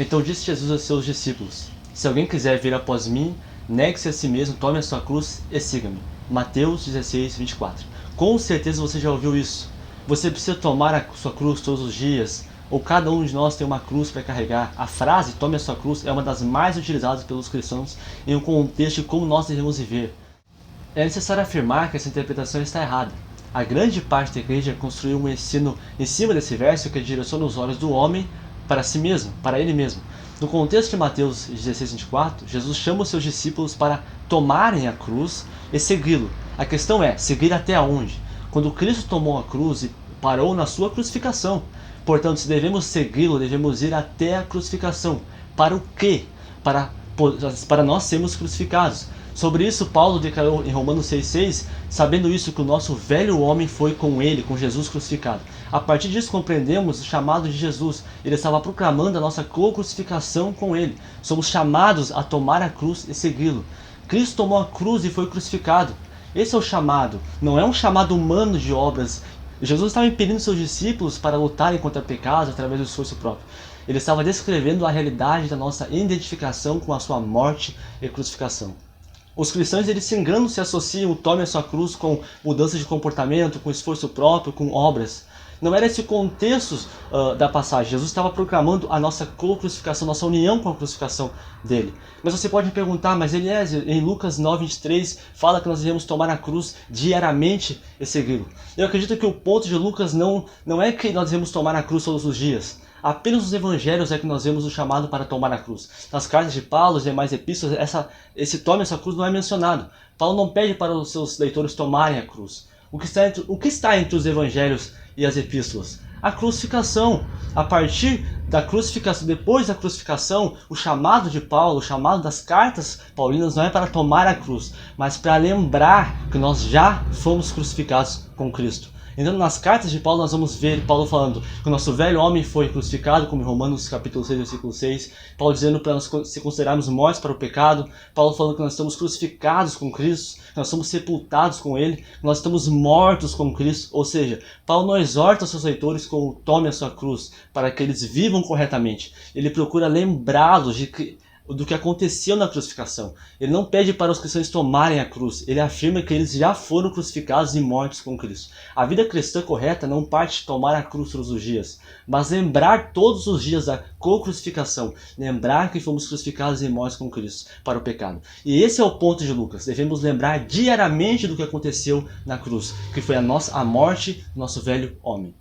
Então disse Jesus aos seus discípulos: Se alguém quiser vir após mim, negue-se a si mesmo, tome a sua cruz e siga-me. Mateus 16, 24. Com certeza você já ouviu isso. Você precisa tomar a sua cruz todos os dias, ou cada um de nós tem uma cruz para carregar. A frase tome a sua cruz é uma das mais utilizadas pelos cristãos em um contexto de como nós devemos viver. É necessário afirmar que essa interpretação está errada. A grande parte da igreja construiu um ensino em cima desse verso que direciona os olhos do homem para si mesmo, para ele mesmo. No contexto de Mateus 16, 24, Jesus chama os seus discípulos para tomarem a cruz e segui-lo. A questão é, seguir até onde? Quando Cristo tomou a cruz e parou na sua crucificação. Portanto, se devemos segui-lo, devemos ir até a crucificação. Para o quê? Para nós sermos crucificados. Sobre isso, Paulo declarou em Romanos 6,6, sabendo isso que o nosso velho homem foi com ele, com Jesus crucificado. A partir disso compreendemos o chamado de Jesus. Ele estava proclamando a nossa co-crucificação com ele. Somos chamados a tomar a cruz e segui-lo. Cristo tomou a cruz e foi crucificado. Esse é o chamado, não é um chamado humano de obras. Jesus estava impelindo seus discípulos para lutarem contra pecados através do esforço próprio. Ele estava descrevendo a realidade da nossa identificação com a sua morte e crucificação. Os cristãos eles se enganam se associam o tome a sua cruz com mudança de comportamento, com esforço próprio, com obras. Não era esse o contexto da passagem. Jesus estava proclamando a nossa crucificação, nossa união com a crucificação dele. Mas você pode me perguntar, mas Eliezer, em Lucas 9:23, fala que nós devemos tomar a cruz diariamente e segui-lo. Eu acredito que o ponto de Lucas não é que nós devemos tomar a cruz todos os dias. Apenas nos evangelhos é que nós vemos o chamado para tomar a cruz. Nas cartas de Paulo e demais epístolas, esse tome essa cruz não é mencionado. Paulo não pede para os seus leitores tomarem a cruz. O que está entre os evangelhos e as epístolas? A crucificação. A partir da crucificação, depois da crucificação, o chamado de Paulo, o chamado das cartas paulinas não é para tomar a cruz, mas para lembrar que nós já fomos crucificados com Cristo. Então, nas cartas de Paulo, nós vamos ver Paulo falando que o nosso velho homem foi crucificado, como em Romanos capítulo 6, versículo 6. Paulo dizendo para nós se considerarmos mortos para o pecado. Paulo falando que nós estamos crucificados com Cristo, que nós somos sepultados com Ele, que nós estamos mortos com Cristo. Ou seja, Paulo não exorta os seus leitores com o tome a sua cruz, para que eles vivam corretamente. Ele procura lembrá-los do que aconteceu na crucificação. Ele não pede para os cristãos tomarem a cruz, ele afirma que eles já foram crucificados e mortos com Cristo. A vida cristã correta não parte de tomar a cruz todos os dias, mas lembrar todos os dias da co-crucificação, lembrar que fomos crucificados e mortos com Cristo para o pecado. E esse é o ponto de Lucas, devemos lembrar diariamente do que aconteceu na cruz, que foi a morte do nosso velho homem.